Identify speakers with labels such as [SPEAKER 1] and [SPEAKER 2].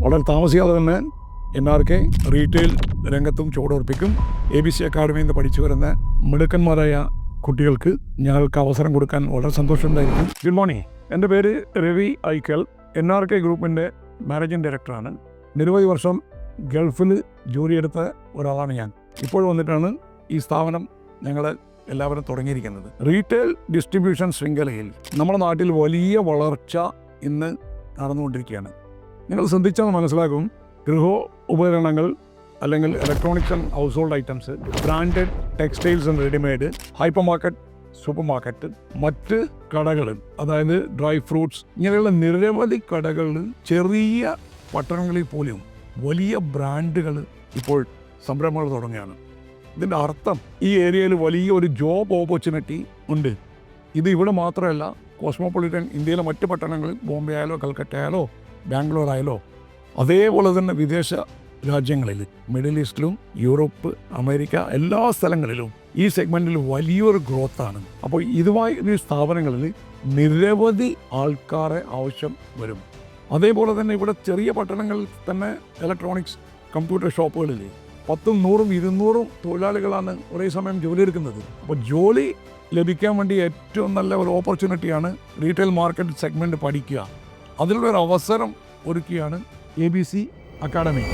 [SPEAKER 1] വളരെ താമസിയാതെ തന്നെ NRK റീറ്റെയിൽ രംഗത്തും ചുവടുറപ്പിക്കും. ABC അക്കാഡമിയിൽ നിന്ന് പഠിച്ചു വരുന്ന മിടുക്കന്മാരായ കുട്ടികൾക്ക് ഞങ്ങൾക്ക് അവസരം കൊടുക്കാൻ വളരെ സന്തോഷമുണ്ടായിരിക്കും. Good morning. എൻ്റെ പേര് രവി ഐക്കൽ. NRK ഗ്രൂപ്പിൻ്റെ മാനേജിംഗ് ഡയറക്ടറാണ്. നിരവധി വർഷം ഗൾഫിൽ ജോലിയെടുത്ത ഒരാളാണ് ഞാൻ. ഇപ്പോൾ വന്നിട്ടാണ് ഈ സ്ഥാപനം ഞങ്ങൾ എല്ലാവരും തുടങ്ങിയിരിക്കുന്നത്. റീറ്റെയിൽ ഡിസ്ട്രിബ്യൂഷൻ ശൃംഖലയിൽ നമ്മുടെ നാട്ടിൽ വലിയ വളർച്ച ഇന്ന് നടന്നുകൊണ്ടിരിക്കുകയാണ്. നിങ്ങൾ ശ്രദ്ധിച്ചാൽ മനസ്സിലാക്കും, ഗൃഹ ഉപകരണങ്ങൾ അല്ലെങ്കിൽ electronics and house hold items, branded textiles and readymade, hyper market, super market, മറ്റ് കടകൾ, അതായത് ഡ്രൈ ഫ്രൂട്ട്സ്, ഇങ്ങനെയുള്ള നിരവധി കടകൾ ചെറിയ പട്ടണങ്ങളിൽ പോലും വലിയ ബ്രാൻഡുകൾ ഇപ്പോൾ സംരംഭങ്ങൾ തുടങ്ങുകയാണ്. ഇതിൻ്റെ അർത്ഥം ഈ ഏരിയയിൽ വലിയ ഒരു ജോബ് ഓപ്പർച്യൂണിറ്റി ഉണ്ട്. ഇത് ഇവിടെ മാത്രമല്ല, കോസ്മോപൊളിറ്റൻ ഇന്ത്യയിലെ മറ്റ് പട്ടണങ്ങളിൽ, ബോംബെ ആയാലോ കൽക്കട്ട ആയാലോ ബാംഗ്ലൂർ ആയാലോ, അതേപോലെ തന്നെ വിദേശ രാജ്യങ്ങളിൽ, മിഡിൽ ഈസ്റ്റിലും യൂറോപ്പ്, അമേരിക്ക, എല്ലാ സ്ഥലങ്ങളിലും ഈ സെഗ്മെൻറ്റിൽ വലിയൊരു ഗ്രോത്താണ്. അപ്പോൾ ഇതുമായി ഈ സ്ഥാപനങ്ങളിൽ നിരവധി ആൾക്കാരെ ആവശ്യം വരും. അതേപോലെ തന്നെ ഇവിടെ ചെറിയ പട്ടണങ്ങളിൽ തന്നെ ഇലക്ട്രോണിക്സ്, കമ്പ്യൂട്ടർ ഷോപ്പുകളിൽ 10, 100, 200 തൊഴിലാളികളാണ് ഒരേ സമയം ജോലി എടുക്കുന്നത്. അപ്പോൾ ജോലി ലഭിക്കാൻ വേണ്ടി ഏറ്റവും നല്ല ഒരു ഓപ്പർച്യൂണിറ്റിയാണ് റീറ്റെയിൽ മാർക്കറ്റ് സെഗ്മെൻറ്റ് പഠിക്കുക. അതിനുള്ളൊരു അവസരം ഒരുക്കിയാണ് ABC അക്കാഡമി.